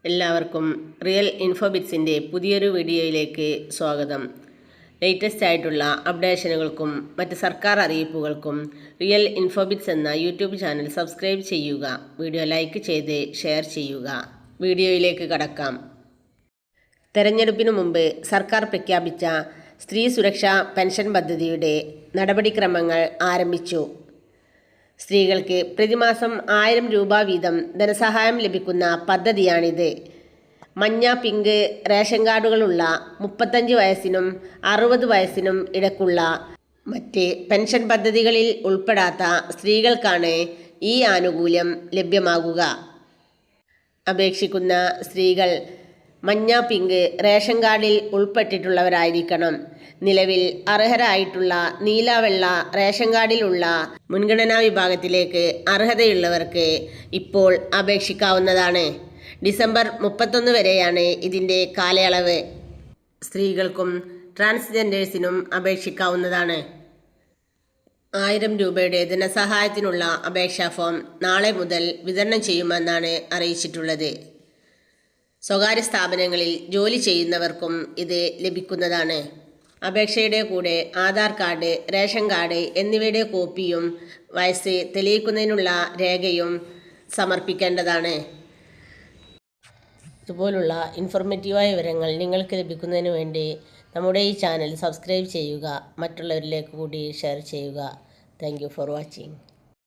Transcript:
എല്ലാവർക്കും റിയൽ ഇൻഫോബിറ്റ്സിൻ്റെ പുതിയൊരു വീഡിയോയിലേക്ക് സ്വാഗതം. ലേറ്റസ്റ്റ് ആയിട്ടുള്ള അപ്ഡേഷനുകൾക്കും മറ്റ് സർക്കാർ അറിയിപ്പുകൾക്കും റിയൽ ഇൻഫോബിറ്റ്സ് എന്ന യൂട്യൂബ് ചാനൽ സബ്സ്ക്രൈബ് ചെയ്യുക. വീഡിയോ ലൈക്ക് ചെയ്ത് ഷെയർ ചെയ്യുക. വീഡിയോയിലേക്ക് കടക്കാം. തെരഞ്ഞെടുപ്പിനു മുമ്പ് സർക്കാർ പ്രഖ്യാപിച്ച സ്ത്രീ സുരക്ഷാ പെൻഷൻ പദ്ധതിയുടെ നടപടിക്രമങ്ങൾ ആരംഭിച്ചു. സ്ത്രീകൾക്ക് പ്രതിമാസം 1000 രൂപ വീതം ധനസഹായം ലഭിക്കുന്ന പദ്ധതിയാണിത്. മഞ്ഞ, പിങ്ക് റേഷൻ കാർഡുകളുള്ള 35 വയസ്സിനും 60 വയസ്സിനും ഇടയ്ക്കുള്ള മറ്റ് പെൻഷൻ പദ്ധതികളിൽ ഉൾപ്പെടാത്ത സ്ത്രീകൾക്കാണ് ഈ ആനുകൂല്യം ലഭ്യമാകുക. അപേക്ഷിക്കുന്ന സ്ത്രീകൾ മഞ്ഞ, പിങ്ക് റേഷൻ കാർഡിൽ ഉൾപ്പെട്ടിട്ടുള്ളവരായിരിക്കണം. നിലവിൽ അർഹരായിട്ടുള്ള നീല, വെള്ള റേഷൻ കാർഡിലുള്ള മുൻഗണനാ വിഭാഗത്തിലേക്ക് അർഹതയുള്ളവർക്ക് ഇപ്പോൾ അപേക്ഷിക്കാവുന്നതാണ്. ഡിസംബർ 31 വരെയാണ് ഇതിൻ്റെ കാലയളവ്. സ്ത്രീകൾക്കും ട്രാൻസ്ജെൻഡേഴ്സിനും അപേക്ഷിക്കാവുന്നതാണ്. 1000 രൂപയുടെ ധനസഹായത്തിനുള്ള അപേക്ഷാ ഫോം നാളെ മുതൽ വിതരണം ചെയ്യുമെന്നാണ് അറിയിച്ചിട്ടുള്ളത്. സ്വകാര്യ സ്ഥാപനങ്ങളിൽ ജോലി ചെയ്യുന്നവർക്കും ഇത് ലഭിക്കുന്നതാണ്. അപേക്ഷയുടെ കൂടെ ആധാർ കാർഡ്, റേഷൻ കാർഡ് എന്നിവയുടെ കോപ്പിയും വയസ്സ് തെളിയിക്കുന്നതിനുള്ള രേഖയും സമർപ്പിക്കേണ്ടതാണ്. ഇതുപോലുള്ള ഇൻഫോർമേറ്റീവായ വിവരങ്ങൾ നിങ്ങൾക്ക് ലഭിക്കുന്നതിന് വേണ്ടി നമ്മുടെ ഈ ചാനൽ സബ്സ്ക്രൈബ് ചെയ്യുക. മറ്റുള്ളവരിലേക്ക് കൂടി ഷെയർ ചെയ്യുക. Thank you for watching.